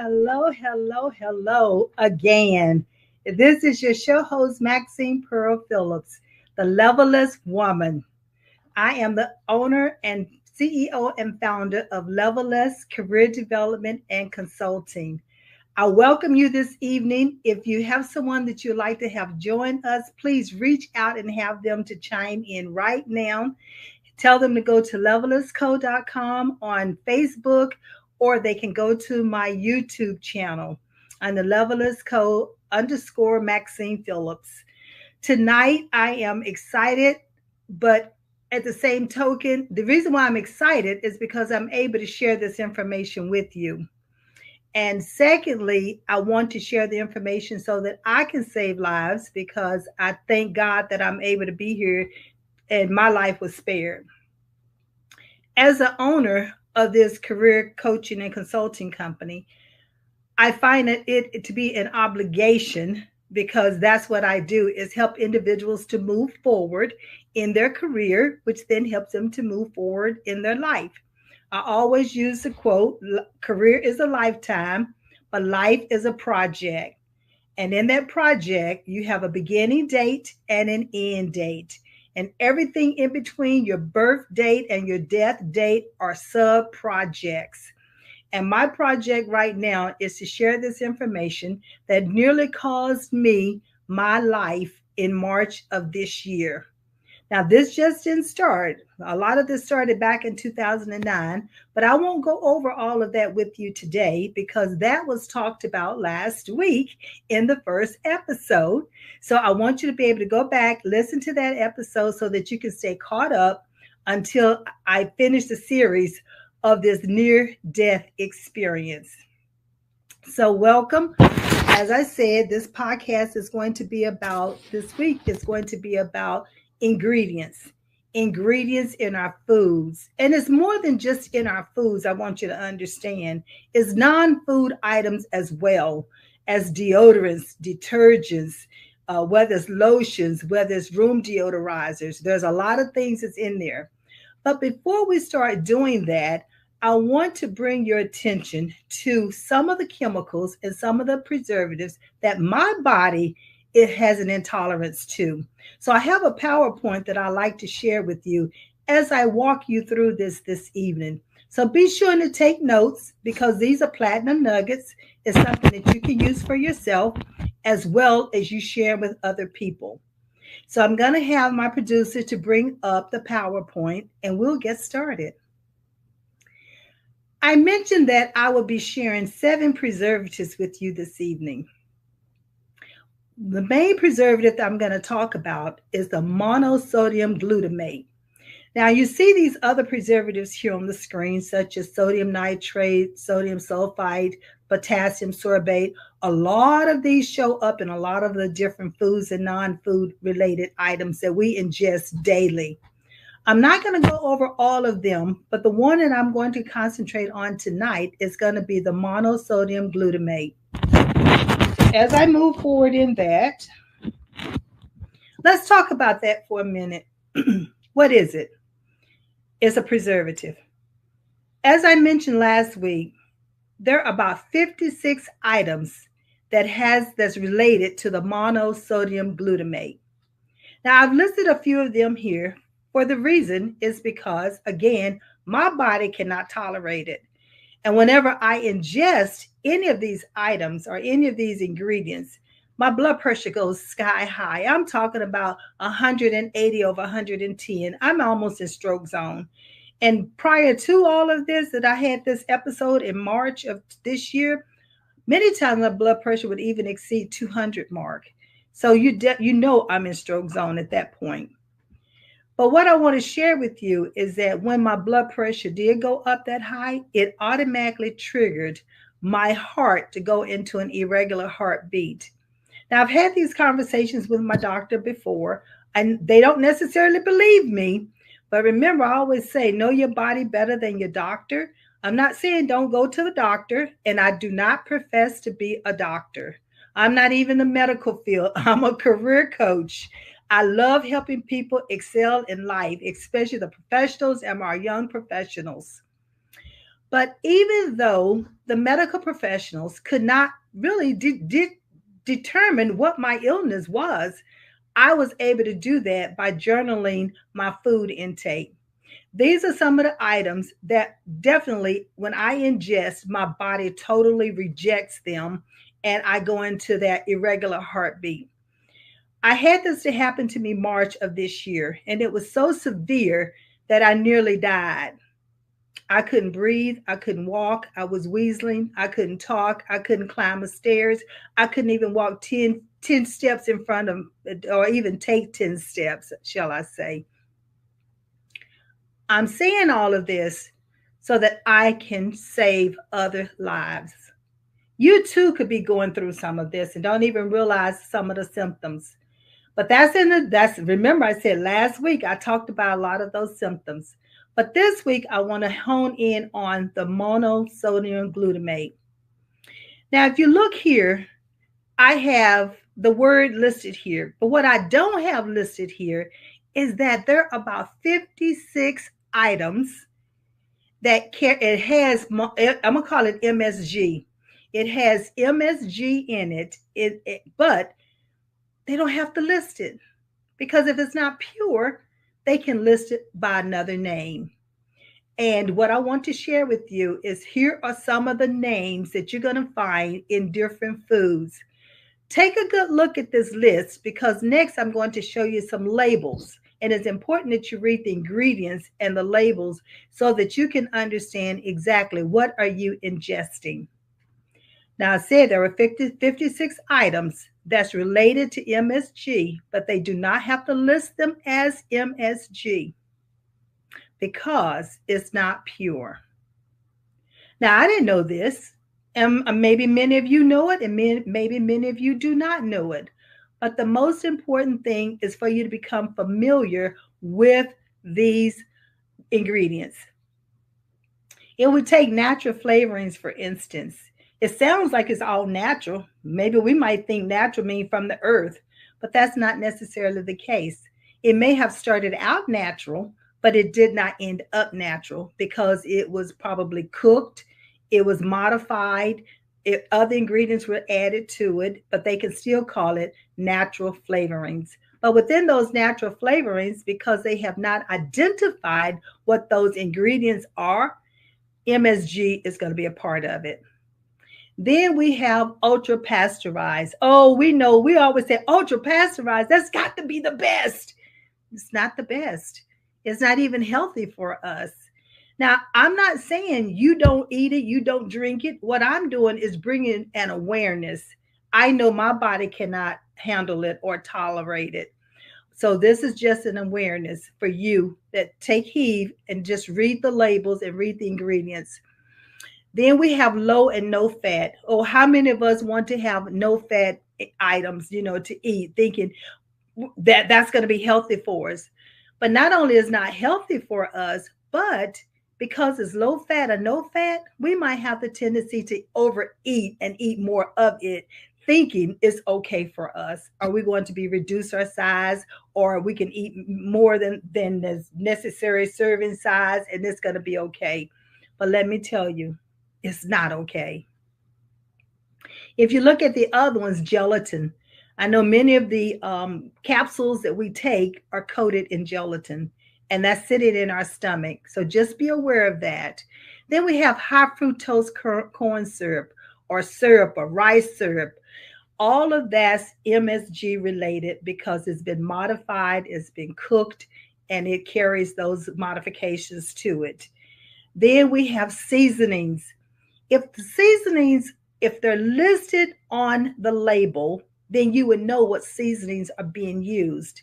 hello again. This is your show host, Maxine Phillips, the Levelist Woman. I am the owner and CEO and founder of Levelist Career Development and Consulting. I welcome you this evening. If you have someone that you'd like to have join us, please reach out and have them to chime in right now. Tell them to go to levelistco.com on Facebook, or they can go to my YouTube channel on the Levelist Co underscore Maxine Phillips. Tonight, I am excited, but at the same token, the reason why I'm excited is because I'm able to share this information with you. And secondly, I want to share the information so that I can save lives, because I thank God that I'm able to be here and my life was spared. As the owner of this career coaching and consulting company, I find it to be an obligation, because that's what I do, is help individuals to move forward in their career, which then helps them to move forward in their life. I always use the quote, career is a lifetime, but life is a project. And in that project, you have a beginning date and an end date. And everything in between your birth date and your death date are sub projects. And my project right now is to share this information that nearly cost me my life in March of this year. Now, this just didn't start. A lot of this started back in 2009, but I won't go over all of that with you today, because that was talked about last week in the first episode. So I want you to be able to go back, listen to that episode so that you can stay caught up until I finish the series of this near-death experience. So welcome. As I said, this podcast is going to be about, this week is going to be about ingredients in our foods. And it's more than just in our foods. I want you to understand it's non-food items as well, as deodorants, detergents, whether it's lotions, whether it's room deodorizers. There's a lot of things that's in there. But before we start doing that, I want to bring your attention to some of the chemicals and some of the preservatives that my body, it has an intolerance to. So I have a PowerPoint that I like to share with you as I walk you through this evening. So be sure to take notes, because these are platinum nuggets. It's something that you can use for yourself as well as you share with other people. So I'm going to have my producer to bring up the PowerPoint and we'll get started. I mentioned that I will be sharing 7 preservatives with you this evening. The main preservative that I'm going to talk about is the monosodium glutamate. Now, you see these other preservatives here on the screen, such as sodium nitrate, sodium sulfite, potassium sorbate. A lot of these show up in a lot of the different foods and non-food related items that we ingest daily. I'm not going to go over all of them, but the one that I'm going to concentrate on tonight is going to be the monosodium glutamate. As I move forward in that, let's talk about that for a minute. What is it? It's a preservative. As I mentioned last week, there are about 56 items that's related to the monosodium glutamate. Now, I've listed a few of them here. For the reason is because, again, my body cannot tolerate it. And whenever I ingest any of these items or any of these ingredients, my blood pressure goes sky high. I'm talking about 180 over 110. I'm almost in stroke zone. And prior to all of this, that I had this episode in March of this year, many times my blood pressure would even exceed 200 mark. So you know I'm in stroke zone at that point. But what I want to share with you is that when my blood pressure did go up that high, it automatically triggered my heart to go into an irregular heartbeat. Now, I've had these conversations with my doctor before, and they don't necessarily believe me. But remember, I always say, know your body better than your doctor. I'm not saying don't go to the doctor, and I do not profess to be a doctor. I'm not even in the medical field. I'm a career coach. I love helping people excel in life, especially the professionals and our young professionals. But even though the medical professionals could not really determine what my illness was, I was able to do that by journaling my food intake. These are some of the items that definitely, when I ingest, my body totally rejects them and I go into that irregular heartbeat. I had this to happen to me March of this year, and it was so severe that I nearly died. I couldn't breathe. I couldn't walk. I was wheezing. I couldn't talk. I couldn't climb the stairs. I couldn't even walk 10 steps in front of, or even take 10 steps, shall I say. I'm saying all of this so that I can save other lives. You too could be going through some of this and don't even realize some of the symptoms. But remember I said last week I talked about a lot of those symptoms. But this week I want to hone in on the monosodium glutamate. Now, if you look here, I have the word listed here, but what I don't have listed here is that there are about 56 items that it has. I'm gonna call it MSG. It has MSG in it, but they don't have to list it, because if it's not pure, they can list it by another name. And what I want to share with you is here are some of the names that you're going to find in different foods. Take a good look at this list, because next I'm going to show you some labels. And it's important that you read the ingredients and the labels so that you can understand exactly what are you ingesting. Now, I said there were 56 items that's related to MSG, but they do not have to list them as MSG because it's not pure. Now, I didn't know this, and maybe many of you know it, and maybe many of you do not know it. But the most important thing is for you to become familiar with these ingredients. It would take natural flavorings, for instance. It sounds like it's all natural. Maybe we might think natural means from the earth, but that's not necessarily the case. It may have started out natural, but it did not end up natural because it was probably cooked, it was modified, other ingredients were added to it, but they can still call it natural flavorings. But within those natural flavorings, because they have not identified what those ingredients are, MSG is going to be a part of it. Then we have ultra pasteurized. Oh, we know, we always say ultra pasteurized. That's got to be the best. It's not the best. It's not even healthy for us. Now, I'm not saying you don't eat it, you don't drink it. What I'm doing is bringing an awareness. I know my body cannot handle it or tolerate it. So this is just an awareness for you that take heed and just read the labels and read the ingredients. Then we have low and no fat. Oh, how many of us want to have no fat items, to eat, thinking that that's going to be healthy for us? But not only is not healthy for us, but because it's low fat or no fat, we might have the tendency to overeat and eat more of it, thinking it's okay for us. Are we going to be reduce our size, or we can eat more than the necessary serving size and it's going to be okay? But let me tell you, it's not okay. If you look at the other ones, gelatin. I know many of the capsules that we take are coated in gelatin, and that's sitting in our stomach. So just be aware of that. Then we have high fructose corn syrup or rice syrup. All of that's MSG related because it's been modified, it's been cooked, and it carries those modifications to it. Then we have seasonings. If the seasonings, if they're listed on the label, then you would know what seasonings are being used.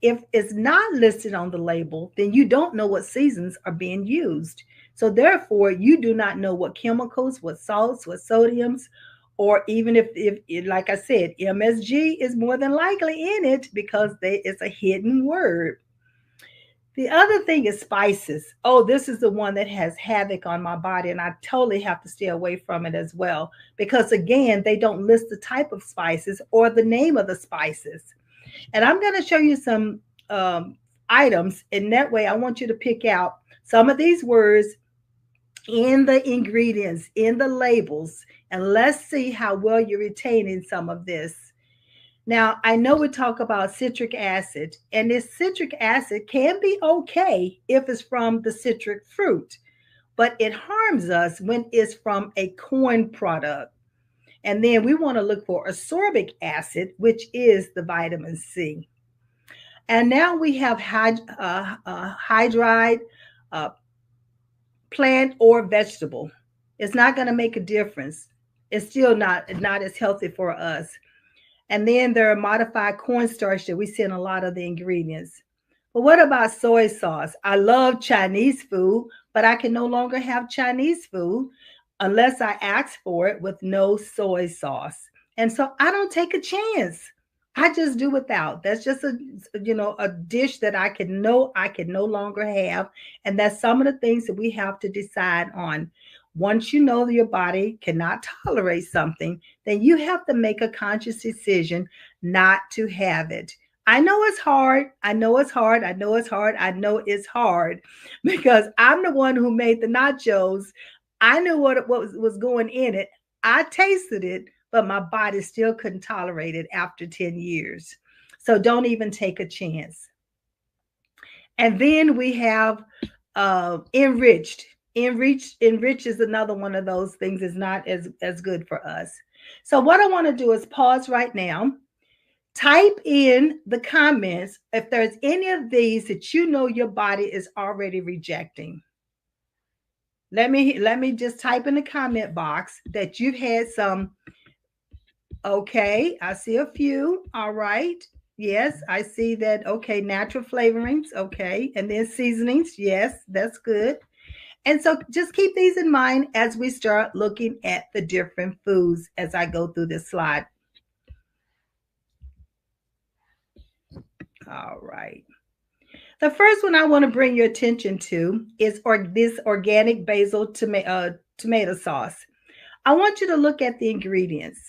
If it's not listed on the label, then you don't know what seasons are being used. So therefore, you do not know what chemicals, what salts, what sodiums, or even if like I said, MSG is more than likely in it because it's a hidden word. The other thing is spices. Oh, this is the one that has havoc on my body, and I totally have to stay away from it as well. Because again, they don't list the type of spices or the name of the spices. And I'm going to show you some items. In that way, I want you to pick out some of these words in the ingredients, in the labels, and let's see how well you're retaining some of this. Now, I know we talk about citric acid, and this citric acid can be okay if it's from the citric fruit, but it harms us when it's from a corn product. And then we want to look for ascorbic acid, which is the vitamin C. And now we have hydride, uh, plant or vegetable. It's not going to make a difference. It's still not as healthy for us. And then there are modified cornstarch that we see in a lot of the ingredients. But what about soy sauce? I love Chinese food, but I can no longer have Chinese food unless I ask for it with no soy sauce. And so I don't take a chance. I just do without. That's just a dish that I can no longer have. And that's some of the things that we have to decide on. Once you know that your body cannot tolerate something, then you have to make a conscious decision not to have it. I know it's hard. I know it's hard. I know it's hard. I know it's hard because I'm the one who made the nachos. I knew what was going in it. I tasted it, but my body still couldn't tolerate it after 10 years. So don't even take a chance. And then we have enriched. Enrich is another one of those things is not as good for us. So what I want to do is pause right now. Type in the comments if there's any of these that you know your body is already rejecting. Let me just type in the comment box that you've had some. Okay, I see a few. All right. Yes, I see that. Okay, natural flavorings. Okay, and then seasonings. Yes, that's good. And so just keep these in mind as we start looking at the different foods as I go through this slide. All right. The first one I want to bring your attention to is this organic basil tomato sauce. I want you to look at the ingredients.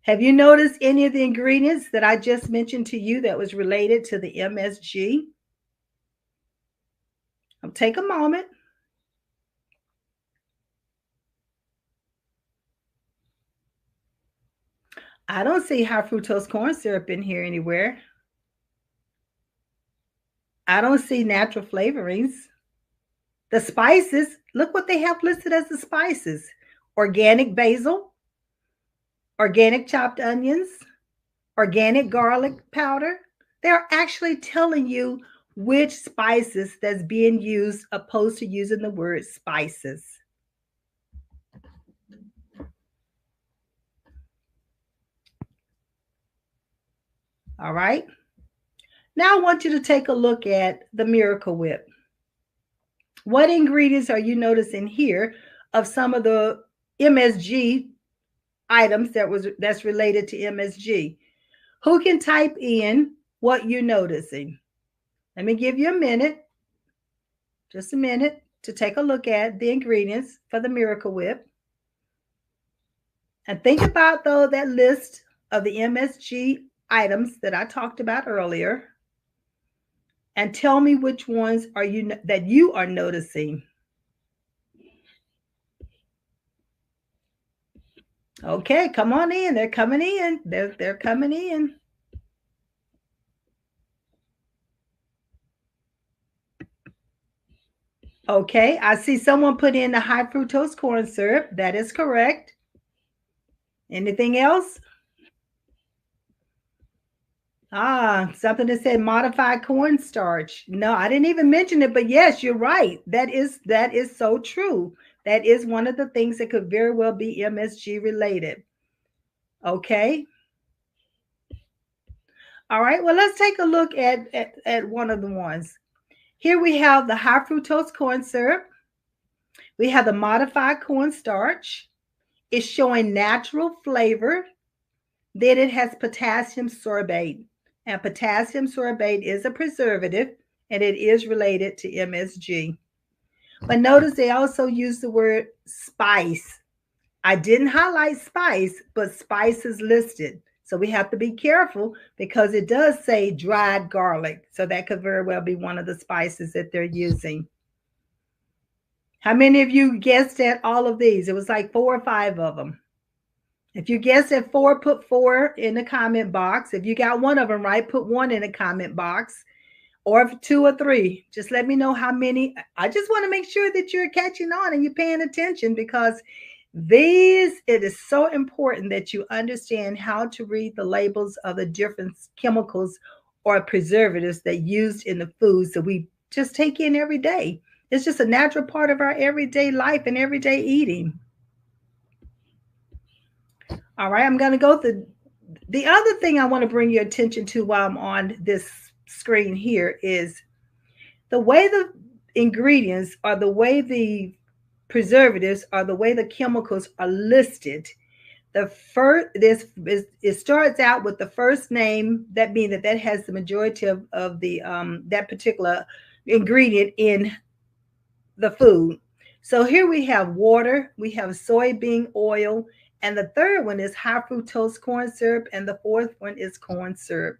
Have you noticed any of the ingredients that I just mentioned to you that was related to the MSG? Take a moment. I don't see high fructose corn syrup in here anywhere. I don't see natural flavorings. The spices, look what they have listed as the spices. Organic basil, organic chopped onions, organic garlic powder. They're actually telling you which spices that's being used opposed to using the word spices. All right. Now I want you to take a look at the Miracle Whip. What ingredients are you noticing here of some of the MSG items that's related to MSG? Who can type in what you're noticing? Let me give you a minute, just a minute, to take a look at the ingredients for the Miracle Whip. And think about, though, that list of the MSG items that I talked about earlier. And tell me which ones that you are noticing. Okay, come on in. They're coming in. They're coming in. Okay, I see someone put in the high fructose corn syrup. That is correct. Anything else? Something that said modified cornstarch. No, I didn't even mention it, but yes, you're right. That is so true. That is one of the things that could very well be MSG related. Okay. All right. Well, let's take a look at one of the ones. Here we have the high fructose corn syrup. We have the modified cornstarch. It's showing natural flavor. Then it has potassium sorbate. And potassium sorbate is a preservative, and it is related to MSG. But notice they also use the word spice. I didn't highlight spice, but spice is listed. So we have to be careful because it does say dried garlic. So that could very well be one of the spices that they're using. How many of you guessed at all of these? It was like 4 or 5 of them. If you guessed at 4, put 4 in the comment box. If you got one of them right, put 1 in the comment box. Or if 2 or 3, just let me know how many. I just want to make sure that you're catching on and you're paying attention, because it is so important that you understand how to read the labels of the different chemicals or preservatives that used in the foods that we just take in every day. It's just a natural part of our everyday life and everyday eating. All right, I'm going to go through the other thing I want to bring your attention to while I'm on this screen here is the way the ingredients or the way the preservatives or the way the chemicals are listed. The first, it starts out with the first name, that means that has the majority of the that particular ingredient in the food. So here we have water, we have soybean oil, and the third one is high fructose corn syrup, and the fourth one is corn syrup,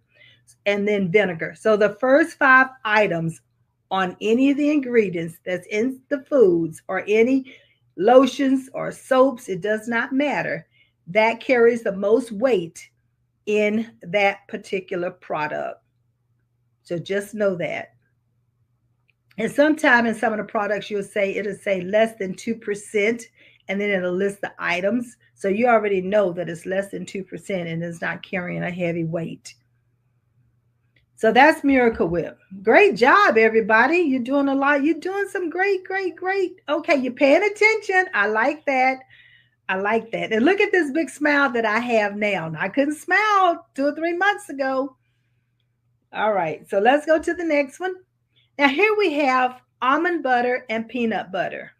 and then vinegar. So the first 5 items on any of the ingredients that's in the foods or any lotions or soaps, it does not matter, that carries the most weight in that particular product. So just know that. And sometime in some of the products, it'll say less than 2%, and then it'll list the items. So you already know that it's less than 2% and it's not carrying a heavy weight. So that's Miracle Whip. Great job, everybody. You're doing a lot. You're doing some great. Okay, you're paying attention. I like that. I like that. And look at this big smile that I have now. I couldn't smile 2 or 3 months ago. All right, so let's go to the next one. Now here we have almond butter and peanut butter.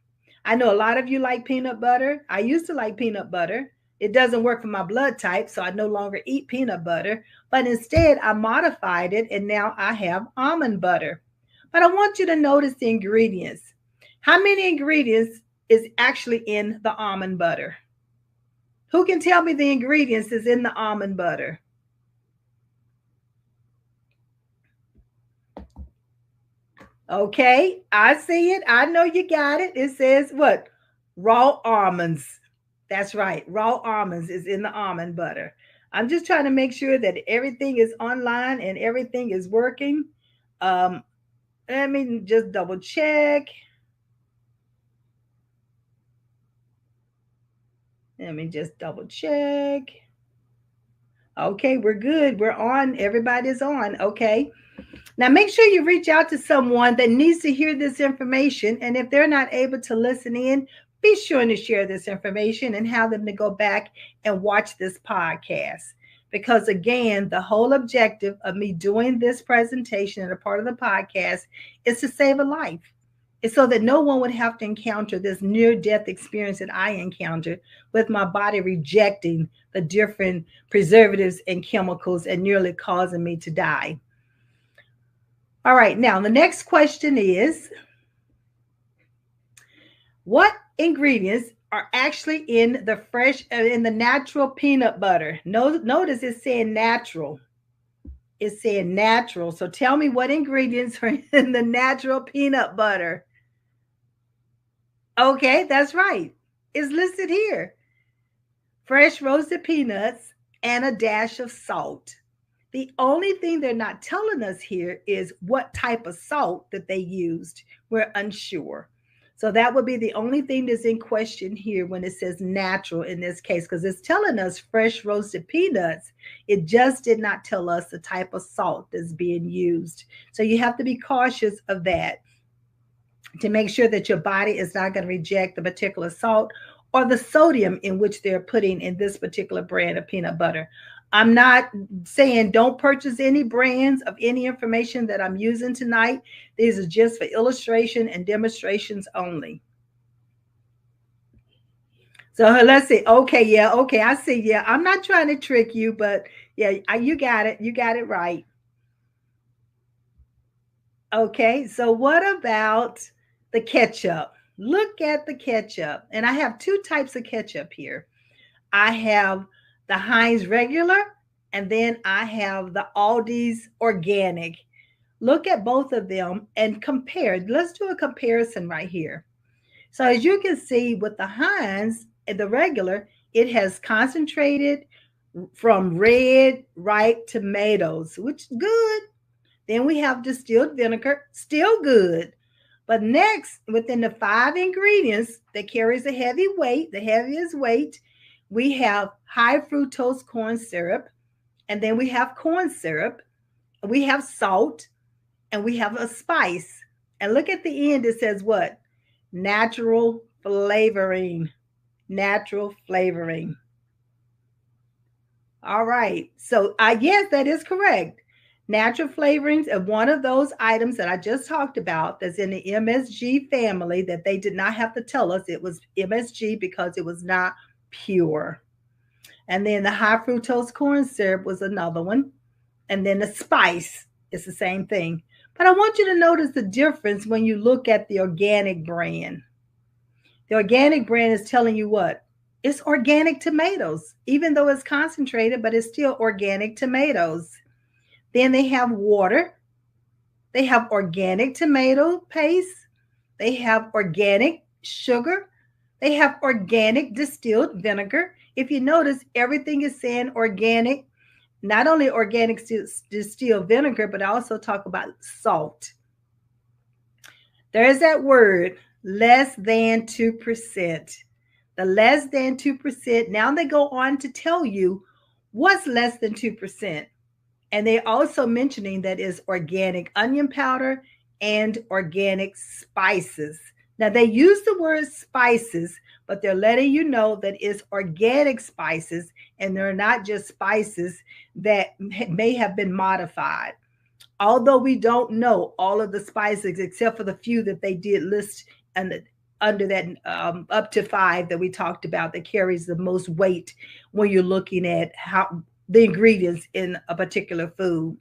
I know a lot of you like peanut butter. I used to like peanut butter. It doesn't work for my blood type, so I no longer eat peanut butter. But instead, I modified it, and now I have almond butter. But I want you to notice the ingredients. How many ingredients is actually in the almond butter? Who can tell me the ingredients is in the almond butter? Okay, I see it. I know you got it. It says what? Raw almonds. That's right. Raw almonds is in the almond butter. I'm just trying to make sure that everything is online and everything is working. Let me just double check. Let me just double check. Okay, we're good. We're on. Everybody's on. Okay. Now, make sure you reach out to someone that needs to hear this information. And if they're not able to listen in, be sure to share this information and have them to go back and watch this podcast. Because again, the whole objective of me doing this presentation and a part of the podcast is to save a life. It's so that no one would have to encounter this near-death experience that I encountered with my body rejecting the different preservatives and chemicals and nearly causing me to die. All right, now the next question is, what ingredients are actually in the natural peanut butter? Notice it's saying natural. It's saying natural. So tell me what ingredients are in the natural peanut butter. Okay, that's right. It's listed here. Fresh roasted peanuts and a dash of salt. The only thing they're not telling us here is what type of salt that they used. We're unsure. So that would be the only thing that's in question here when it says natural in this case, because it's telling us fresh roasted peanuts. It just did not tell us the type of salt that's being used. So you have to be cautious of that to make sure that your body is not going to reject the particular salt or the sodium in which they're putting in this particular brand of peanut butter. I'm not saying don't purchase any brands of any information that I'm using tonight. These are just for illustration and demonstrations only. So let's see. Okay, yeah, okay, I see. Yeah, I'm not trying to trick you, but yeah, you got it. You got it right. Okay, so what about the ketchup? Look at the ketchup. And I have 2 types of ketchup here. I have the Heinz regular, and then I have the Aldi's organic. Look at both of them and compare. Let's do a comparison right here. So as you can see with the Heinz, the regular, it has concentrated from red, ripe tomatoes, which is good. Then we have distilled vinegar, still good. But next, within the 5 ingredients that carries a heavy weight, the heaviest weight, we have high fructose corn syrup, and then we have corn syrup, we have salt, and we have a spice. And look at the end, it says what? Natural flavoring. Natural flavoring. All right. So I guess that is correct. Natural flavorings are one of those items that I just talked about that's in the MSG family that they did not have to tell us it was MSG because it was not pure. And then the high fructose corn syrup was another one. And then the spice is the same thing. But I want you to notice the difference when you look at the organic brand. The organic brand is telling you what? It's organic tomatoes, even though it's concentrated, but it's still organic tomatoes. Then they have water. They have organic tomato paste. They have organic sugar. They have organic distilled vinegar. If you notice, everything is saying organic, not only organic distilled vinegar, but I also talk about salt. There's that word, less than 2%. The less than 2%. Now they go on to tell you what's less than 2%. And they're also mentioning that is organic onion powder and organic spices. Now they use the word spices, but they're letting you know that it's organic spices and they're not just spices that may have been modified. Although we don't know all of the spices except for the few that they did list and under that up to 5 that we talked about that carries the most weight when you're looking at how the ingredients in a particular food.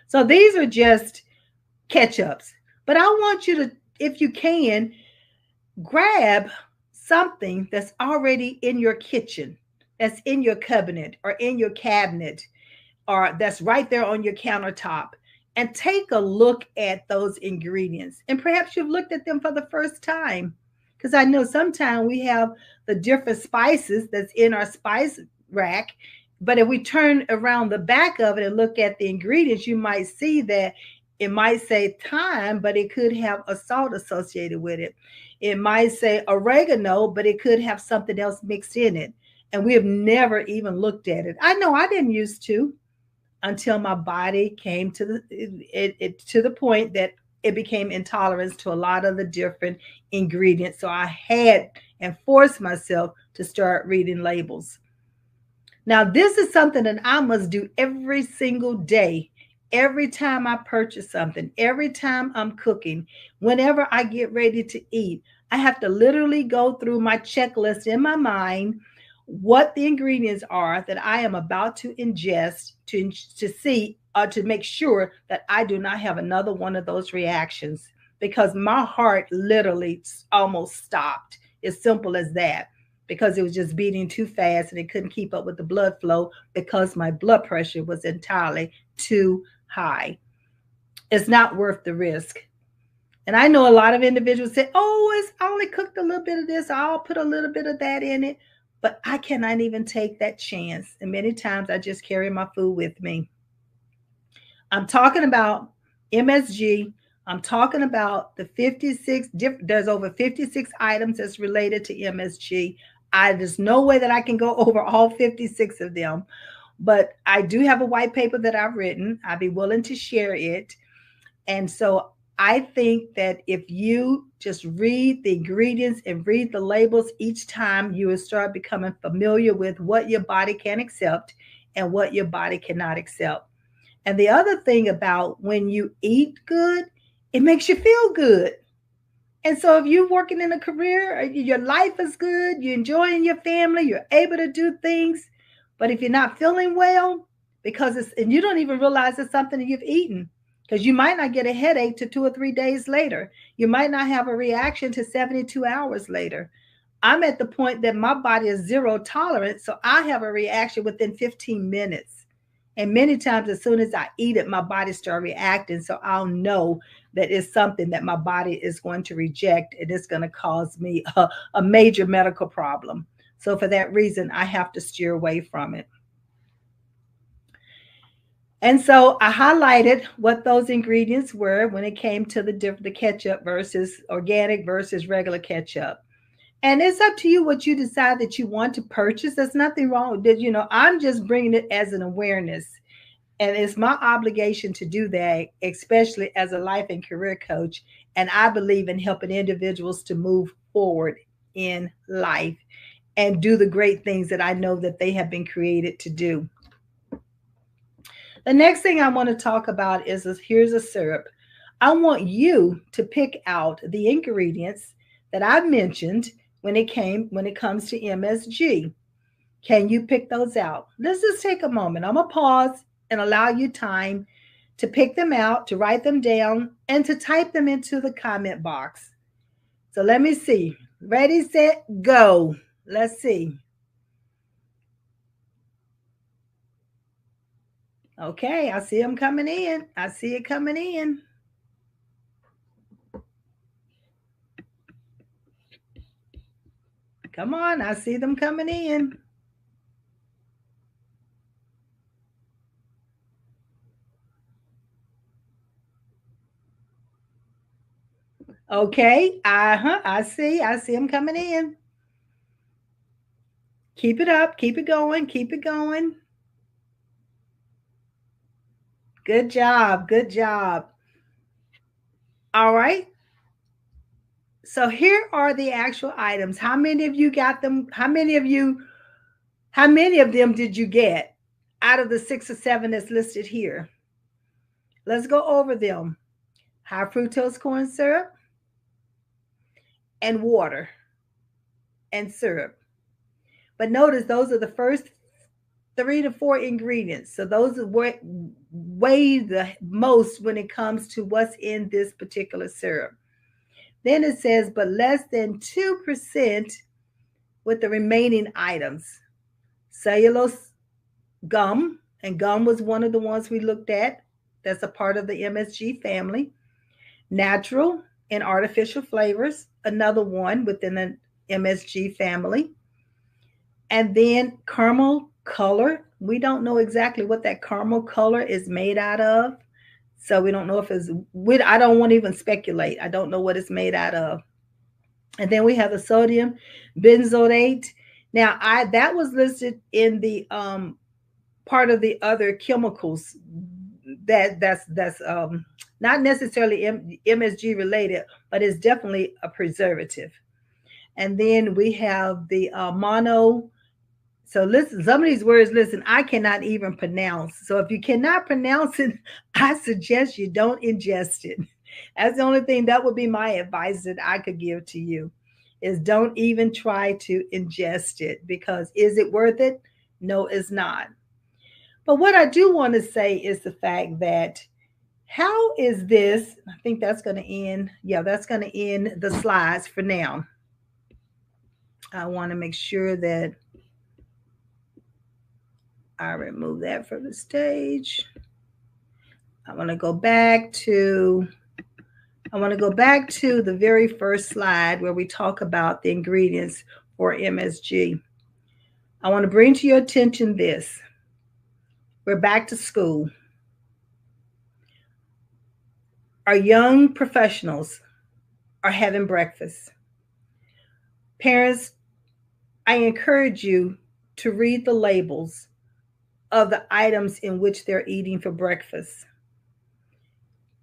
So these are just ketchups. But I want you to, if you can, grab something that's already in your kitchen, that's in your cabinet or in your cabinet, or that's right there on your countertop, and take a look at those ingredients. And perhaps you've looked at them for the first time. Because I know sometimes we have the different spices that's in our spice rack. But if we turn around the back of it and look at the ingredients, you might see that it might say thyme, but it could have a salt associated with it. It might say oregano, but it could have something else mixed in it. And we have never even looked at it. I know I didn't used to until my body came to the point that it became intolerant to a lot of the different ingredients. So I had and forced myself to start reading labels. Now, this is something that I must do every single day. Every time I purchase something, every time I'm cooking, whenever I get ready to eat, I have to literally go through my checklist in my mind, what the ingredients are that I am about to ingest to see or to make sure that I do not have another one of those reactions, because my heart literally almost stopped. As simple as that, because it was just beating too fast and it couldn't keep up with the blood flow because my blood pressure was entirely too high. It's not worth the risk. And I know a lot of individuals say, oh, I only cooked a little bit of this, I'll put a little bit of that in it. But I cannot even take that chance. And many times I just carry my food with me. I'm talking about MSG. I'm talking about the 56, there's over 56 items that's related to MSG. There's no way that I can go over all 56 of them. But I do have a white paper that I've written. I'd be willing to share it. And so I think that if you just read the ingredients and read the labels each time, you will start becoming familiar with what your body can accept and what your body cannot accept. And the other thing about when you eat good, it makes you feel good. And so if you're working in a career, your life is good, you're enjoying your family, you're able to do things. But if you're not feeling well, and you don't even realize it's something that you've eaten, because you might not get a headache to 2 or 3 days later. You might not have a reaction to 72 hours later. I'm at the point that my body is zero tolerance, so I have a reaction within 15 minutes. And many times as soon as I eat it, my body starts reacting, so I'll know that is something that my body is going to reject, and it's going to cause me a major medical problem. So for that reason, I have to steer away from it. And so I highlighted what those ingredients were when it came to the ketchup versus organic versus regular ketchup. And it's up to you what you decide that you want to purchase. There's nothing wrong with it. I'm just bringing it as an awareness. And it's my obligation to do that, especially as a life and career coach. And I believe in helping individuals to move forward in life and do the great things that I know that they have been created to do. The next thing I want to talk about is here's a syrup. I want you to pick out the ingredients that I mentioned when it comes to MSG. Can you pick those out? Let's just take a moment. I'm going to pause and allow you time to pick them out, to write them down, and to type them into the comment box. So let me see. Ready, set, go. Let's see. Okay, I see them coming in. I see it coming in. Come on, I see them coming in. Okay, I see them coming in. Keep it up, keep it going, keep it going. Good job, good job. All right. So here are the actual items. How many of you got them? How many of them did you get out of the 6 or 7 that's listed here? Let's go over them. High fructose corn syrup and water and syrup. But notice those are the first 3 to 4 ingredients. So those are what weigh the most when it comes to what's in this particular syrup. Then it says, but less than 2% with the remaining items. Cellulose gum, and gum was one of the ones we looked at. That's a part of the MSG family. Natural and artificial flavors, another one within the MSG family. And then caramel color. We don't know exactly what that caramel color is made out of. So we don't know if I don't want to even speculate. I don't know what it's made out of. And then we have the sodium benzoate. Now, that was listed in the part of the other chemicals that's not necessarily MSG related, but it's definitely a preservative. And then we have the mono. So listen, some of these words, listen, I cannot even pronounce. So if you cannot pronounce it, I suggest you don't ingest it. That's the only thing that would be my advice that I could give to you, is don't even try to ingest it, because is it worth it? No, it's not. But what I do want to say is the fact that how is this? I think that's going to end. Yeah, that's going to end the slides for now. I want to make sure that I remove that from the stage. I want to go back to the very first slide where we talk about the ingredients for MSG. I want to bring to your attention this. We're back to school. Our young professionals are having breakfast. Parents, I encourage you to read the labels of the items in which they're eating for breakfast.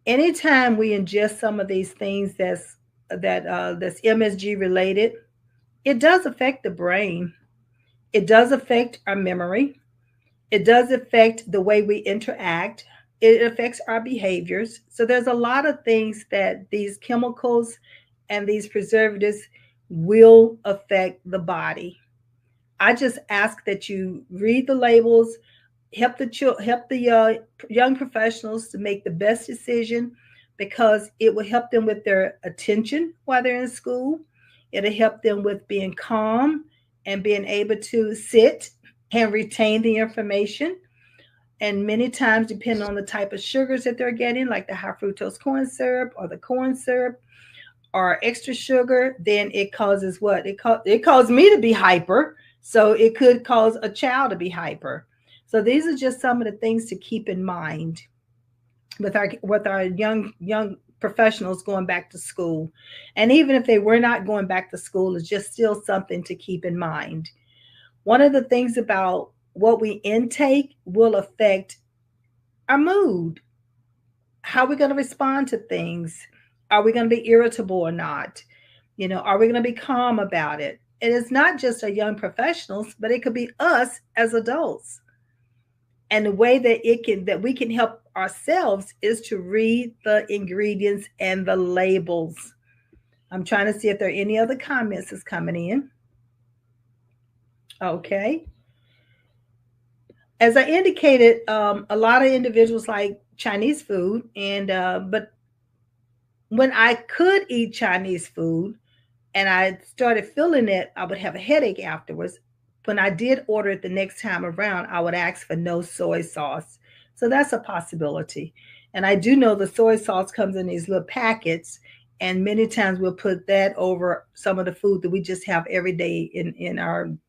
Anytime we ingest some of these things that's MSG related, it does affect the brain. It does affect our memory. It does affect the way we interact. It affects our behaviors. So there's a lot of things that these chemicals and these preservatives will affect the body. I just ask that you read the labels, help the young professionals to make the best decision, because it will help them with their attention while they're in school. It'll help them with being calm and being able to sit and retain the information. And many times, depending on the type of sugars that they're getting, like the high fructose corn syrup or the corn syrup or extra sugar, then it causes what? It caused me to be hyper. So it could cause a child to be hyper. So these are just some of the things to keep in mind with our young professionals going back to school. And even if they were not going back to school, it's just still something to keep in mind. One of the things about what we intake will affect our mood. How are we going to respond to things? Are we going to be irritable or not? Are we going to be calm about it? And it's not just our young professionals, but it could be us as adults. And the way that we can help ourselves is to read the ingredients and the labels. I'm trying to see if there are any other comments that's coming in. Okay. As I indicated, a lot of individuals like Chinese food, but when I could eat Chinese food and I started feeling it, I would have a headache afterwards. When I did order it the next time around, I would ask for no soy sauce. So that's a possibility. And I do know the soy sauce comes in these little packets, and many times we'll put that over some of the food that we just have every day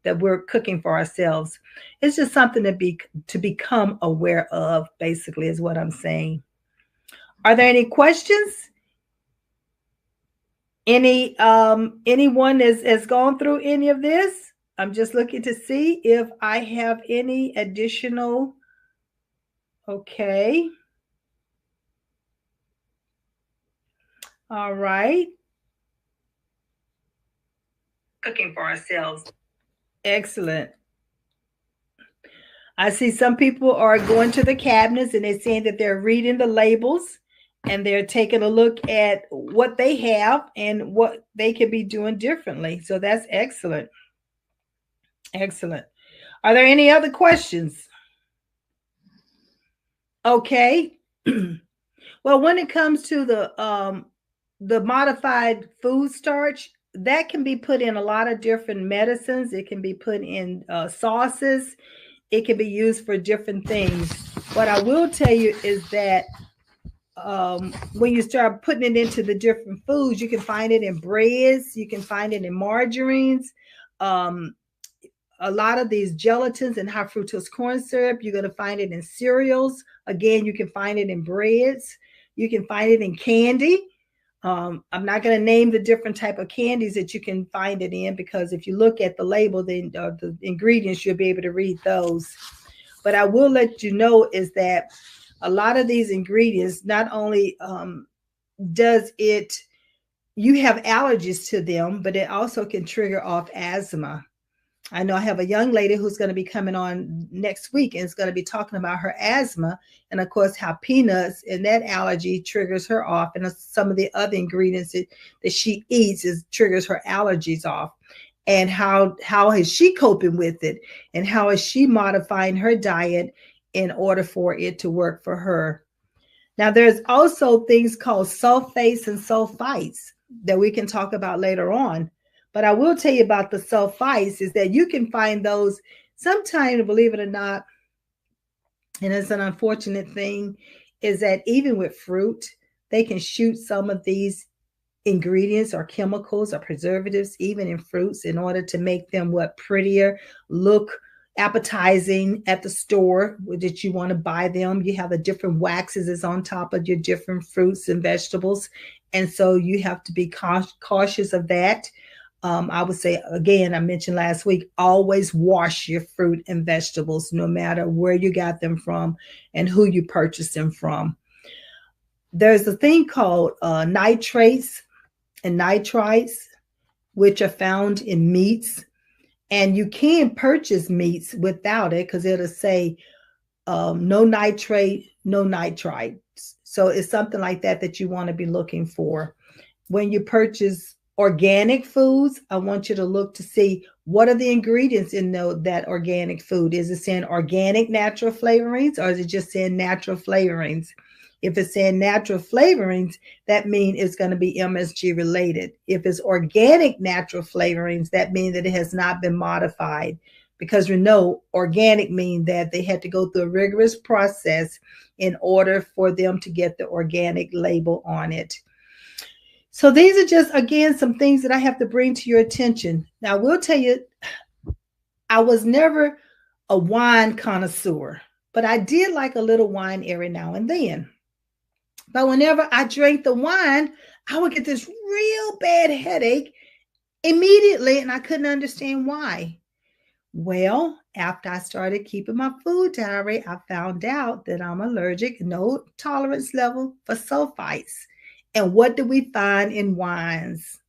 that we're cooking for ourselves. It's just something to become aware of, basically, is what I'm saying. Are there any questions? Anyone has gone through any of this? I'm just looking to see if I have any additional. Okay. All right. Cooking for ourselves. Excellent. I see some people are going to the cabinets and they're saying that they're reading the labels and they're taking a look at what they have and what they could be doing differently. So that's excellent. Excellent. Are there any other questions? Okay. Well, when it comes to the modified food starch, that can be put in a lot of different medicines. It can be put in sauces. It can be used for different things. What I will tell you is that when you start putting it into the different foods, you can find it in breads. You can find it in margarines. A lot of these gelatins and high fructose corn syrup, you're going to find it in cereals. Again, you can find it in breads. You can find it in candy. I'm not going to name the different type of candies that you can find it in, because if you look at the label, then the ingredients, you'll be able to read those. But I will let you know is that a lot of these ingredients, not only you have allergies to them, but it also can trigger off asthma. I know I have a young lady who's going to be coming on next week and is going to be talking about her asthma, and of course how peanuts and that allergy triggers her off, and some of the other ingredients that she eats triggers her allergies off. And how is she coping with it, and how is she modifying her diet in order for it to work for her? Now, there's also things called sulfates and sulfites that we can talk about later on. But I will tell you about the sulfites is that you can find those sometimes, believe it or not, and it's an unfortunate thing, is that even with fruit, they can shoot some of these ingredients or chemicals or preservatives, even in fruits, in order to make them prettier, look appetizing at the store that you want to buy them. You have the different waxes is on top of your different fruits and vegetables. And so you have to be cautious of that. I would say, again, I mentioned last week, always wash your fruit and vegetables, no matter where you got them from and who you purchased them from. There's a thing called nitrates and nitrites, which are found in meats. And you can purchase meats without it, because it'll say no nitrate, no nitrites. So it's something like that you want to be looking for. When you purchase organic foods, I want you to look to see what are the ingredients in that organic food. Is it saying organic natural flavorings, or is it just saying natural flavorings? If it's saying natural flavorings, that means it's going to be MSG related. If it's organic natural flavorings, that means that it has not been modified, because we know organic mean that they had to go through a rigorous process in order for them to get the organic label on it. So these are just, again, some things that I have to bring to your attention. Now, I will tell you, I was never a wine connoisseur, but I did like a little wine every now and then. But whenever I drank the wine, I would get this real bad headache immediately, and I couldn't understand why. Well, after I started keeping my food diary, I found out that I'm allergic, no tolerance level for sulfites. And what do we find in wines?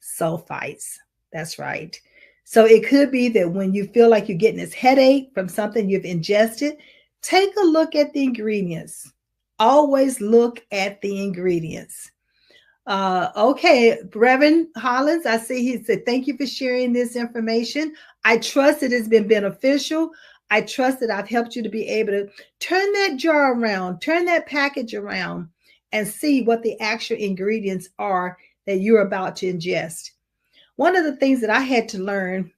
Sulfites. That's right. So it could be that when you feel like you're getting this headache from something you've ingested, take a look at the ingredients. Always look at the ingredients. Okay, Reverend Hollins, I see he said, thank you for sharing this information. I trust it has been beneficial. I trust that I've helped you to be able to turn that jar around, turn that package around, and see what the actual ingredients are that you're about to ingest. One of the things that I had to learn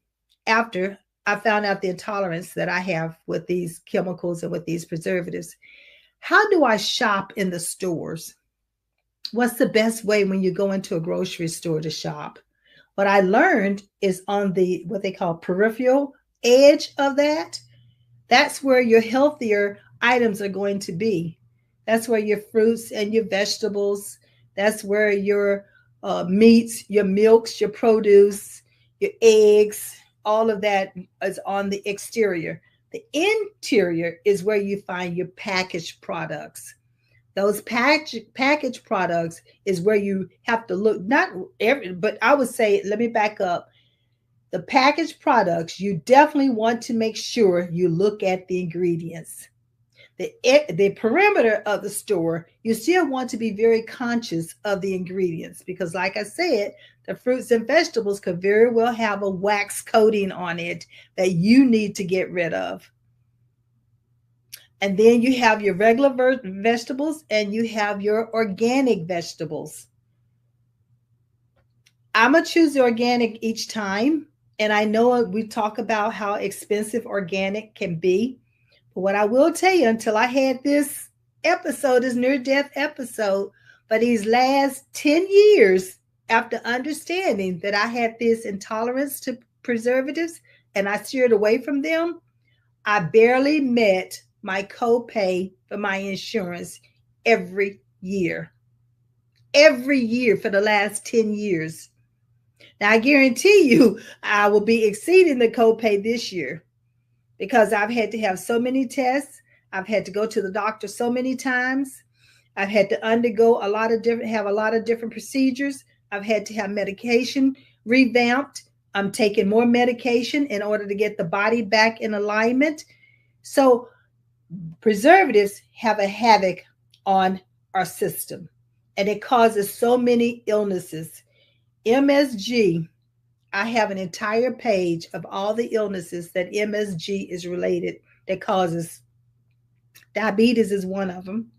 after I found out the intolerance that I have with these chemicals and with these preservatives, how do I shop in the stores? What's the best way when you go into a grocery store to shop? What I learned is on the what they call peripheral edge of that. That's where your healthier items are going to be. That's where your fruits and your vegetables, that's where your meats, your milks, your produce, your eggs, all of that is on the exterior. The interior is where you find your packaged products. Those packaged products is where you have to look, not every, but I would say, let me back up. The packaged products, you definitely want to make sure you look at the ingredients. The perimeter of the store, you still want to be very conscious of the ingredients because, like I said, the fruits and vegetables could very well have a wax coating on it that you need to get rid of. And then you have your regular vegetables and you have your organic vegetables. I'm going to choose the organic each time. And I know we talk about how expensive organic can be. But what I will tell you, until I had this episode, this near-death episode, for these last 10 years, after understanding that I had this intolerance to preservatives and I steered away from them, I barely met my copay for my insurance every year for the last 10 years. Now, I guarantee you I will be exceeding the copay this year because I've had to have so many tests. I've had to go to the doctor so many times. I've had to undergo have a lot of different procedures. I've had to have medication revamped. I'm taking more medication in order to get the body back in alignment. So preservatives have a havoc on our system, and it causes so many illnesses. MSG, I have an entire page of all the illnesses that MSG is related that causes. Diabetes is one of them.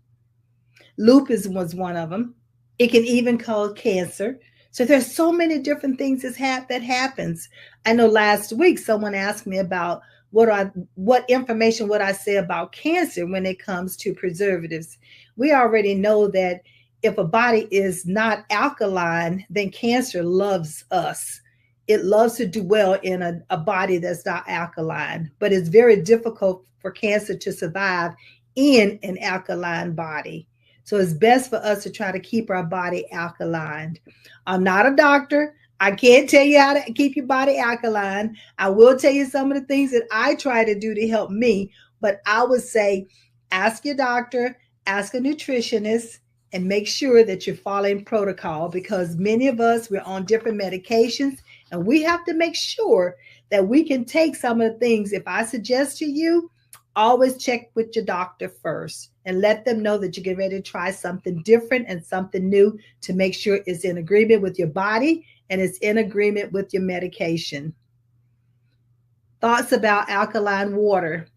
Lupus was one of them. It can even cause cancer. So there's so many different things that happens. I know last week someone asked me about what information would I say about cancer when it comes to preservatives. We already know that if a body is not alkaline, then cancer loves us. It loves to do well in a body that's not alkaline, but it's very difficult for cancer to survive in an alkaline body. So it's best for us to try to keep our body alkaline. I'm not a doctor. I can't tell you how to keep your body alkaline. I will tell you some of the things that I try to do to help me, but I would say ask your doctor, ask a nutritionist, and make sure that you're following protocol because many of us, we're on different medications and we have to make sure that we can take some of the things. If I suggest to you, always check with your doctor first and let them know that you're getting ready to try something different and something new to make sure it's in agreement with your body and it's in agreement with your medication. Thoughts about alkaline water.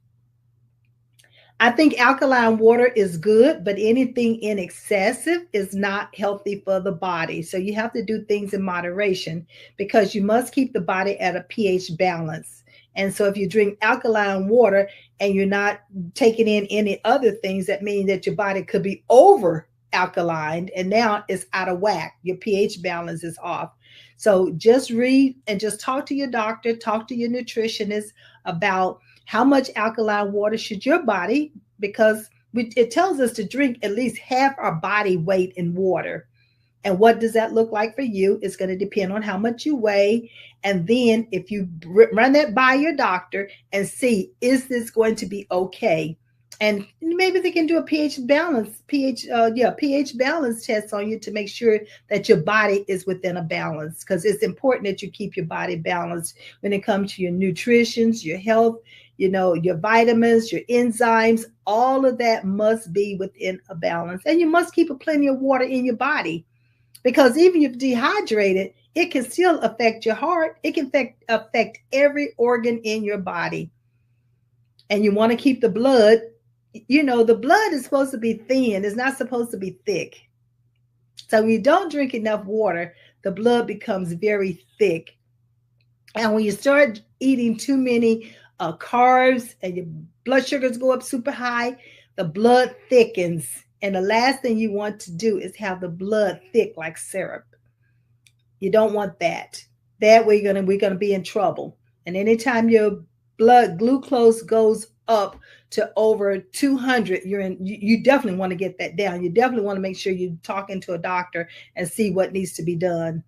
I think alkaline water is good, but anything in excessive is not healthy for the body. So you have to do things in moderation because you must keep the body at a pH balance. And so if you drink alkaline water and you're not taking in any other things, that means that your body could be over alkaline and now it's out of whack. Your pH balance is off. So just read and just talk to your doctor, talk to your nutritionist about how much alkaline water should your body, because it tells us to drink at least half our body weight in water. And what does that look like for you? It's going to depend on how much you weigh. And then if you run that by your doctor and see, is this going to be okay? And maybe they can do a pH balance test on you to make sure that your body is within a balance, because it's important that you keep your body balanced when it comes to your nutrition, your health, your vitamins, your enzymes, all of that must be within a balance. And you must keep plenty of water in your body, because even if dehydrated, it can still affect your heart. It can affect every organ in your body. And you want to keep the blood, the blood is supposed to be thin. It's not supposed to be thick. So when you don't drink enough water, the blood becomes very thick. And when you start eating too many carbs and your blood sugars go up super high, the blood thickens. And the last thing you want to do is have the blood thick like syrup. You don't want that. That way we're gonna be in trouble. And anytime your blood glucose goes up to over 200, you definitely want to get that down. You definitely want to make sure you're talking to a doctor and see what needs to be done.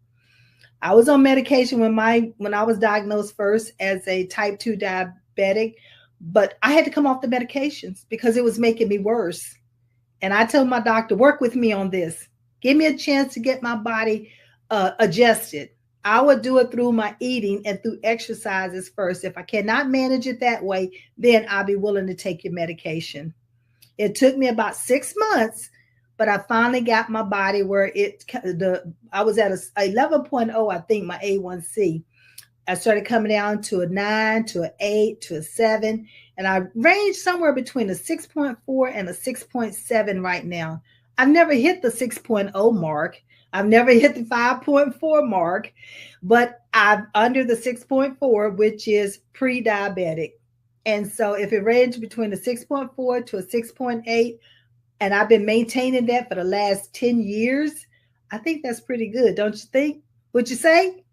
I was on medication when I was diagnosed first as a type 2 diabetic, but I had to come off the medications because it was making me worse. And I told my doctor, work with me on this. Give me a chance to get my body adjusted. I would do it through my eating and through exercises first. If I cannot manage it that way, then I'll be willing to take your medication. It took me about 6 months, but I finally got my body where I was at a 11.0, I think, my A1C. I started coming down to a 9, to an 8, to a 7, and I range somewhere between a 6.4 and a 6.7 right now. I've never hit the 6.0 mark. I've never hit the 5.4 mark, but I'm under the 6.4, which is pre-diabetic. And so if it ranges between a 6.4 to a 6.8, and I've been maintaining that for the last 10 years, I think that's pretty good, don't you think? Would you say?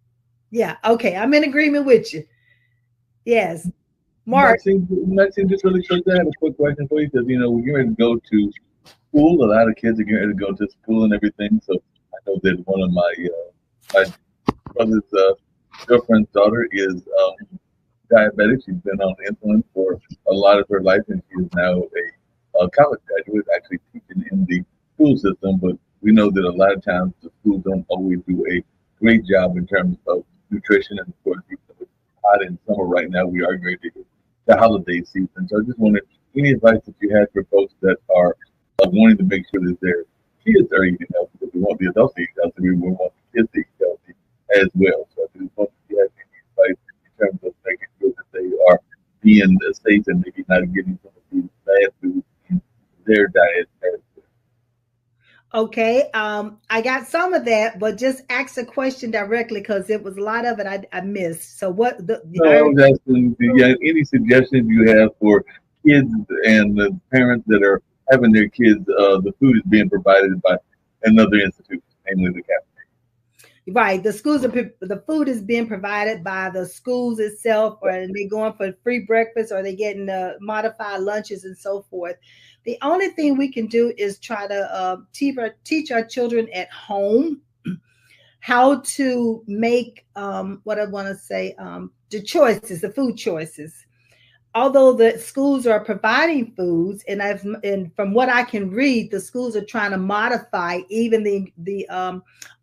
Yeah, okay, I'm in agreement with you. Yes. Mark. Maxine, just really quick, I have a quick question for you because, when you're ready to go to school, a lot of kids are getting ready to go to school and everything. So I know that one of my brother's girlfriend's daughter is diabetic. She's been on insulin for a lot of her life, and she is now a college graduate, actually teaching in the school system. But we know that a lot of times the schools don't always do a great job in terms of nutrition, and of course, it's hot in summer right now. We are going to hit the holiday season, so I just wondered any advice that you had for folks that are wanting to make sure that their kids are eating healthy, because we want the adults to eat healthy, we want the kids to eat healthy as well. So I just wondered if you had any advice in terms of making sure that they are being safe and maybe not getting some of these bad foods in their diet as well. Okay, I got some of that, but just ask a question directly because it was a lot of it I missed. So what No, I was asking, do you have any suggestions you have for kids and the parents that are having their kids, the food is being provided by another institution, namely the cafeteria? Right, the food is being provided by the schools itself, or they going for free breakfast, or they getting modified lunches and so forth. The only thing we can do is try to teach our children at home how to make what I want to say, the food choices. Although the schools are providing foods, and from what I can read, the schools are trying to modify even the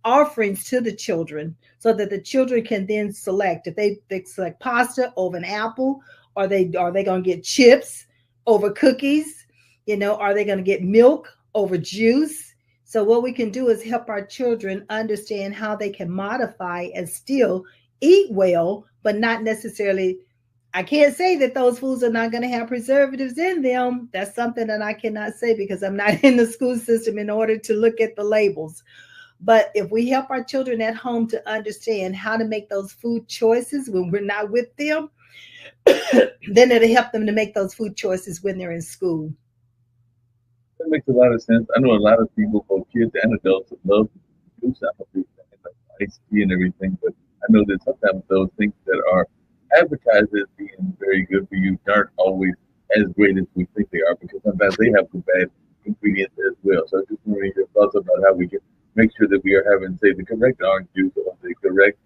offerings to the children so that the children can then select if they select pasta over an apple, or are they going to get chips over cookies, are they going to get milk over juice? So what we can do is help our children understand how they can modify and still eat well, but not necessarily. I can't say that those foods are not going to have preservatives in them. That's something that I cannot say because I'm not in the school system in order to look at the labels. But if we help our children at home to understand how to make those food choices when we're not with them, Then it'll help them to make those food choices when they're in school. That makes a lot of sense. I know a lot of people, both kids and adults, that love juice. I'm a big fan of iced tea and everything, but I know that sometimes those things that are advertised as being very good for you aren't always as great as we think they are because sometimes they have some bad ingredients as well. So I just wondering your thoughts about how we can make sure that we are having, say, the correct orange juice or the correct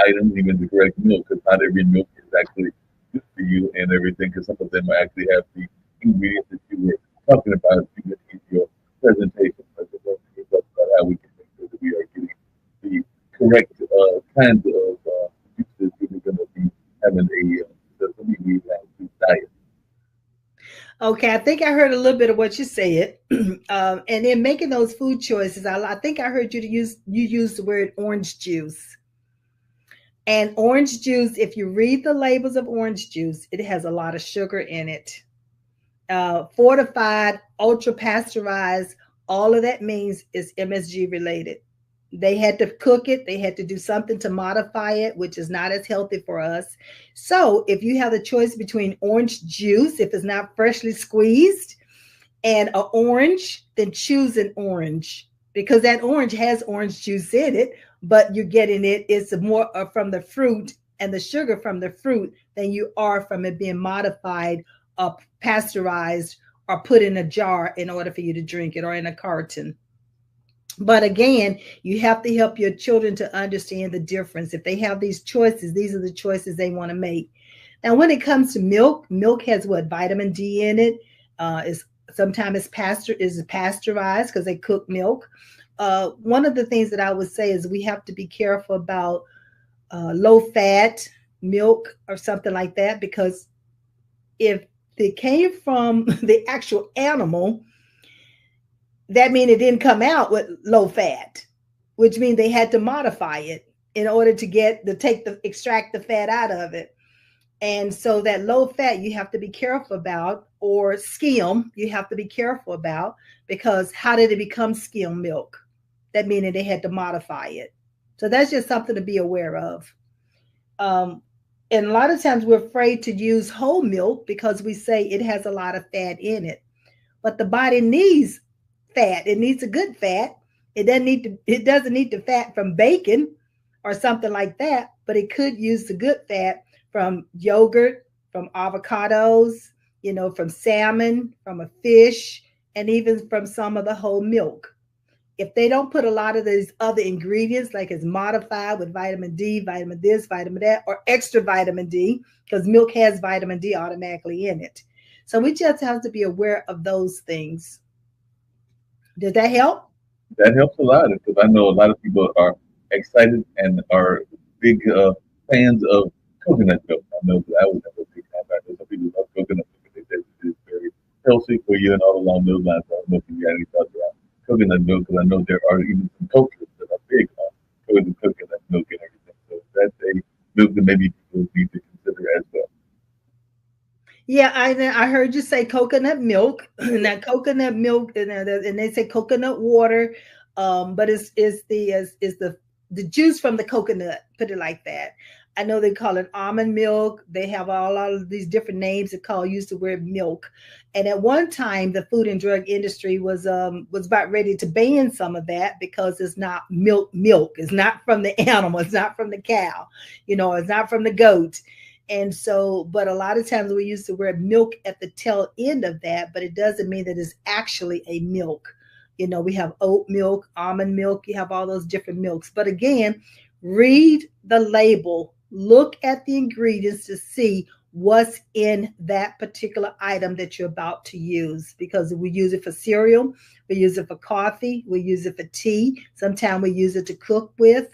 items, even the correct milk, because not every milk is actually good for you and everything, because some of them actually have the ingredients that you were talking about in your presentation. I just want to talk about how we can make sure that we are getting the correct kinds of juices that we're going to be having something we have to diet. Okay, I think I heard a little bit of what you said, and in making those food choices, I think I heard you use the word orange juice. And orange juice, if you read the labels of orange juice, it has a lot of sugar in it. Fortified, ultra pasteurized, all of that means is MSG related. They had to cook it, they had to do something to modify it, which is not as healthy for us. So, if you have the choice between orange juice, if it's not freshly squeezed, and an orange, then choose an orange because that orange has orange juice in it, but you're getting it's more from the fruit and the sugar from the fruit than you are from it being modified or pasteurized or put in a jar in order for you to drink it or in a carton. But again, you have to help your children to understand the difference. If they have these choices, these are the choices they want to make. Now, when it comes to milk, milk has what vitamin D in it. Is sometimes it's pasteurized because they cook milk. One of the things that I would say is we have to be careful about low fat milk or something like that because if it came from the actual animal, that means it didn't come out with low fat, which means they had to modify it in order to extract the fat out of it. And so that low fat you have to be careful about, or skim you have to be careful about, because how did it become skim milk? That meaning they had to modify it. So that's just something to be aware of. Um, and a lot of times we're afraid to use whole milk because we say it has a lot of fat in it. But the body needs fat. It needs a good fat. It doesn't need the fat from bacon or something like that, but it could use the good fat from yogurt, from avocados, from salmon, from a fish, and even from some of the whole milk. If they don't put a lot of these other ingredients, like it's modified with vitamin D, vitamin this, vitamin that, or extra vitamin D, because milk has vitamin D automatically in it. So we just have to be aware of those things. Did that help? That helps a lot because I know a lot of people are excited and are big fans of coconut milk. I know that I was never a big fan. I know some people love coconut milk and they say it is very healthy for you and all along those lines. I don't know if you got any thoughts about coconut milk because I know there are even some cultures that are big on coconut milk and everything. So that's a milk that maybe people need to consider as well. Yeah, I heard you say coconut milk, and that coconut milk, and they say coconut water, but it's the juice from the coconut. Put it like that. I know they call it almond milk. They have all of these different names that use the word milk. And at one time, the food and drug industry was about ready to ban some of that because it's not milk. Milk It's not from the animal. It's not from the cow. It's not from the goat. And so, but a lot of times we use the word milk at the tail end of that, but it doesn't mean that it's actually a milk. We have oat milk, almond milk, you have all those different milks. But again, read the label, look at the ingredients to see what's in that particular item that you're about to use, because we use it for cereal, we use it for coffee, we use it for tea, sometimes we use it to cook with.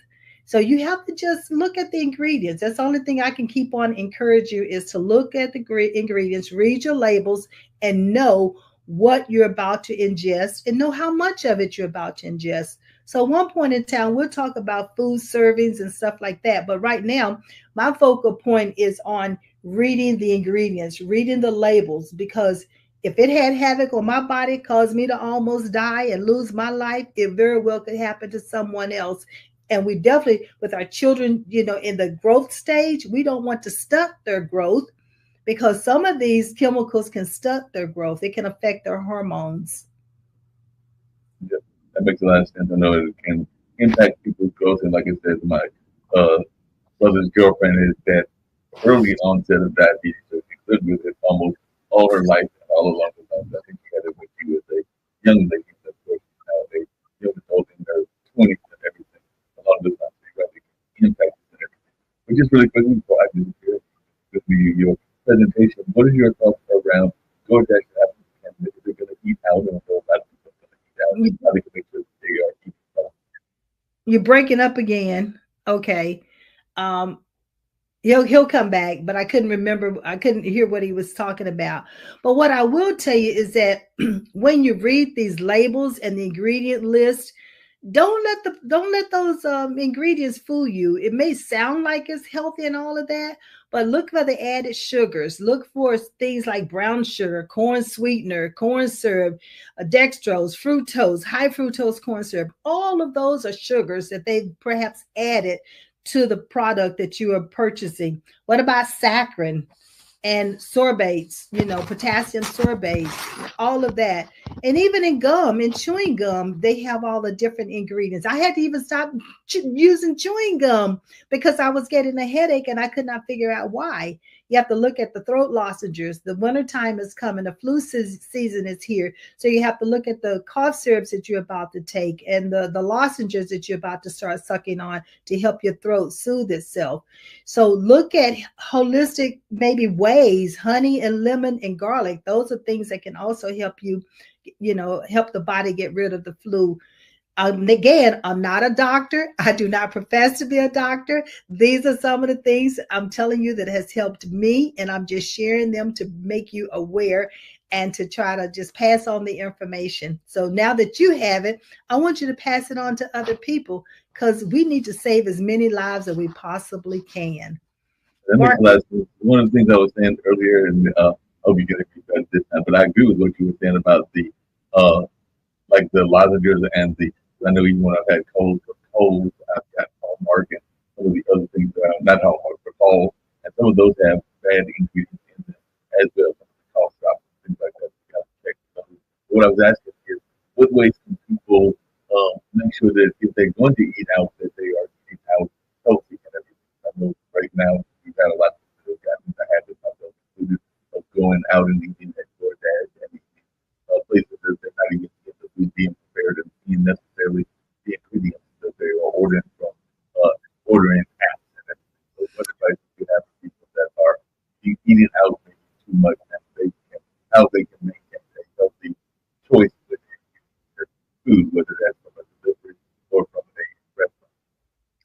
So you have to just look at the ingredients. That's the only thing I can keep on encourage you is to look at the ingredients, read your labels, and know what you're about to ingest and know how much of it you're about to ingest. So one point in time, we'll talk about food servings and stuff like that. But right now, my focal point is on reading the ingredients, reading the labels, because if it had havoc on my body, caused me to almost die and lose my life, it very well could happen to someone else And we definitely, with our children, in the growth stage, we don't want to stunt their growth because some of these chemicals can stunt their growth. It can affect their hormones. Yeah, that makes a lot of sense. I know it can impact people's growth, and like I said, my uh, brother's girlfriend is that early onset of diabetes, so she lived with it almost all her life and all along the line. I think she had it when she was a young lady, of course, now a young adult in her 20s and everything. Along those lines, she got the impact and everything. But just really quickly before I do here with me, your presentation, what are your thoughts around DoorDash apps and if they're going to eat out and so a lot of people are going to eat out, how they can make sure that they are eating well? You're breaking up again. Okay. Um, he'll come back, but I couldn't remember. I couldn't hear what he was talking about. But what I will tell you is that when you read these labels and the ingredient list, don't let those ingredients fool you. It may sound like it's healthy and all of that, but look for the added sugars. Look for things like brown sugar, corn sweetener, corn syrup, dextrose, fructose, high fructose corn syrup. All of those are sugars that they perhaps added to the product that you are purchasing. What about saccharin and sorbates, potassium sorbate, all of that. And even in gum, in chewing gum, they have all the different ingredients. I had to even stop using chewing gum because I was getting a headache and I could not figure out why. You have to look at the throat lozenges. The wintertime is coming. The flu season is here. So you have to look at the cough syrups that you're about to take and the lozenges that you're about to start sucking on to help your throat soothe itself. So look at holistic maybe ways, honey and lemon and garlic. Those are things that can also help you, help the body get rid of the flu. Again, I'm not a doctor. I do not profess to be a doctor. These are some of the things I'm telling you that has helped me, and I'm just sharing them to make you aware and to try to just pass on the information. So now that you have it, I want you to pass it on to other people because we need to save as many lives as we possibly can. That makes Mark, a lot of sense. One of the things I was saying earlier, and hope you get it better this time, but I agree with what you were saying about the uh, like the lozenges and the. I know even when I've had colds, I've got Hallmark and some of the other things, not Hallmark, but all, and some of those have bad ingredients in them as well, some of the cough drops and things like that. You got to check those. What I was asking is, what ways can people make sure that if they're going to eat out, that they are eating out healthy and everything? I know right now we've got a lot of people that got into the habit of going out and eating at DoorDash and eating places that they're not even getting the food being prepared and being necessarily the ingredients that they are ordering from ordering apps and everything. So what advice do you have for people that are eating out maybe too much and how they can make a healthy choice with their food, whether that's from a delivery or from a restaurant?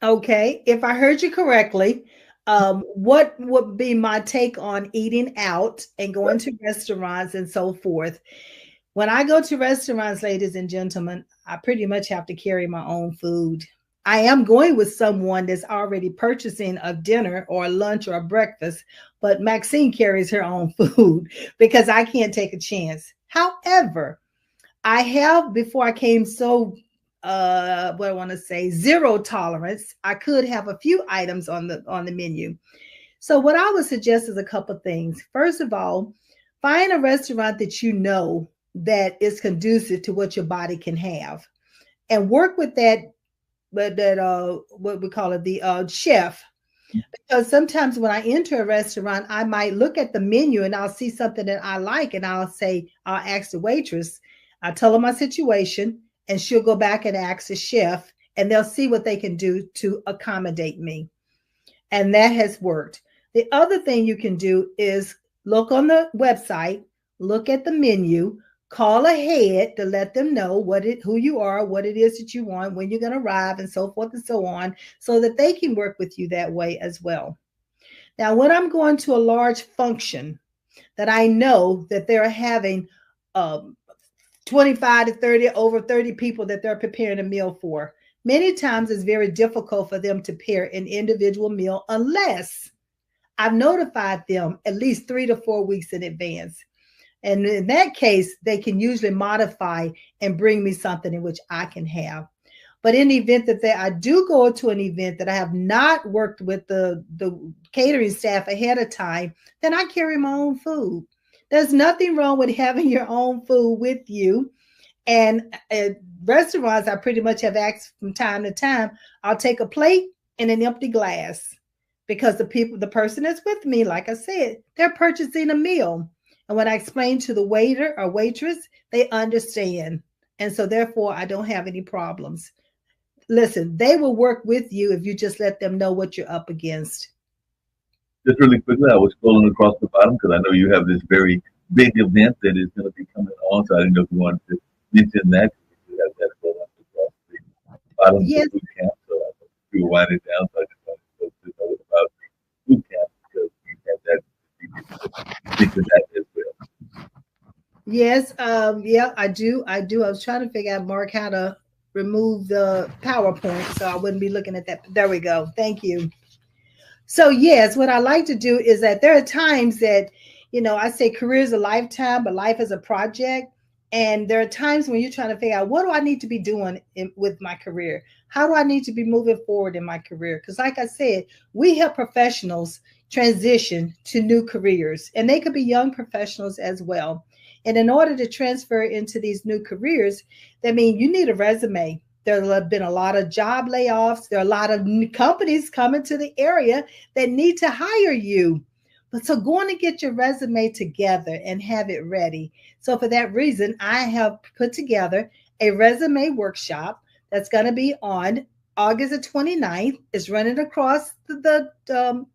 okay, if I heard you correctly, what would be my take on eating out and going Right. to restaurants and so forth? When I go to restaurants, ladies and gentlemen, I pretty much have to carry my own food. I am going with someone that's already purchasing a dinner or a lunch or a breakfast, but Maxine carries her own food because I can't take a chance. However, I have before I came so what I want to say zero tolerance. I could have a few items on the menu. So what I would suggest is a couple of things. First of all, find a restaurant that you know that is conducive to what your body can have, and work with that what we call it the chef. Because sometimes when I enter a restaurant, I might look at the menu and I'll see something that I like, and I'll ask the waitress, I'll tell her my situation, and she'll go back and ask the chef, and they'll see what they can do to accommodate me. And that has worked. The other thing you can do is look on the website, look at the menu, call ahead to let them know who you are, what it is that you want, when you're going to arrive, and so forth and so on, so that they can work with you that way as well. Now, when I'm going to a large function that I know that they're having um, 25 to 30, over 30 people that they're preparing a meal for, many times it's very difficult for them to prepare an individual meal unless I've notified them at least 3 to 4 weeks in advance. And in that case, they can usually modify and bring me something in which I can have. But in the event that I do go to an event that I have not worked with the catering staff ahead of time, then I carry my own food. There's nothing wrong with having your own food with you. And at restaurants, I pretty much have asked from time to time, I'll take a plate and an empty glass, because the person that's with me, like I said, they're purchasing a meal. And when I explain to the waiter or waitress, they understand. And so therefore, I don't have any problems. Listen, they will work with you if you just let them know what you're up against. Just really quickly, I was scrolling across the bottom because I know you have this very big event that is going to be coming on. So I didn't know if you wanted to mention that. You have that going up across the bottom of the boot camp. So I thought we were winding down. So I just wanted to know about the boot camp, because you have that. Mention that as well. Yes, yeah, I do. I was trying to figure out, Mark, how to remove the PowerPoint so I wouldn't be looking at that. There we go. Thank you. So yes, what I like to do is that there are times that, I say career is a lifetime, but life is a project. And there are times when you're trying to figure out, what do I need to be doing with my career? How do I need to be moving forward in my career? Because like I said, we help professionals transition to new careers, and they could be young professionals as well. And in order to transfer into these new careers, that means you need a resume. There have been a lot of job layoffs. There are a lot of companies coming to the area that need to hire you. But so go on and get your resume together and have it ready. So for that reason, I have put together a resume workshop that's going to be on August the 29th. It's running across the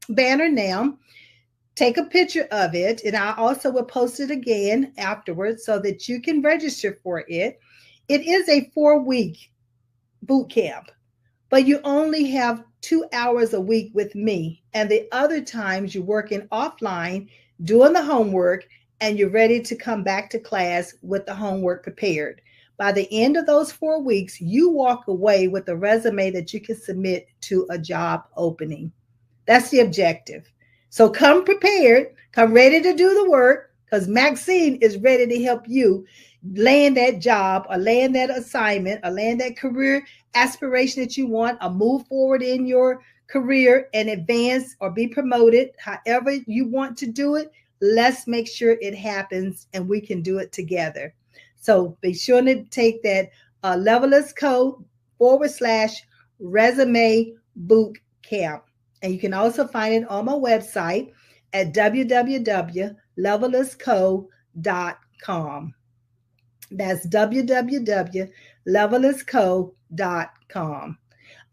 banner now. Take a picture of it, and I also will post it again afterwards so that you can register for it. It is a 4-week boot camp, but you only have 2 hours a week with me. And the other times you're working offline, doing the homework, and you're ready to come back to class with the homework prepared. By the end of those 4 weeks, you walk away with a resume that you can submit to a job opening. That's the objective. So come prepared, come ready to do the work, because Maxine is ready to help you land that job or land that assignment or land that career aspiration that you want, or move forward in your career and advance or be promoted. However you want to do it, let's make sure it happens and we can do it together. So be sure to take that Levelers code /resume boot camp. And you can also find it on my website at www.levelersco.com. That's www.levelersco.com.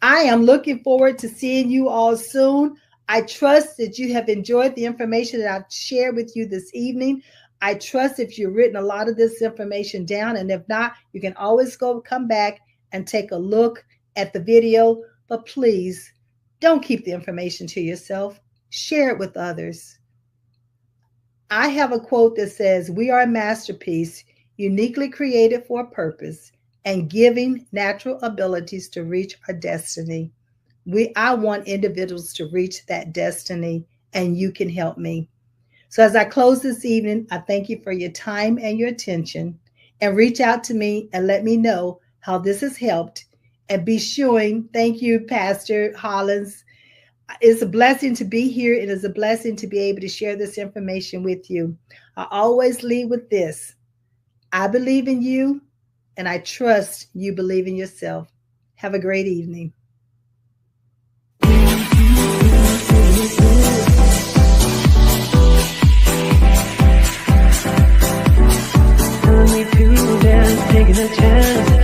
I am looking forward to seeing you all soon. I trust that you have enjoyed the information that I've shared with you this evening. I trust if you've written a lot of this information down, and if not, you can always come back and take a look at the video. But please, don't keep the information to yourself. Share it with others. I have a quote that says, "We are a masterpiece, uniquely created for a purpose and giving natural abilities to reach our destiny." I want individuals to reach that destiny, and you can help me. So as I close this evening, I thank you for your time and your attention, and reach out to me and let me know how this has helped. And be showing, thank you, Pastor Hollins. It's a blessing to be here. It is a blessing to be able to share this information with you. I always lead with this: I believe in you, and I trust you believe in yourself. Have a great evening. Telling me to dance, taking a chance.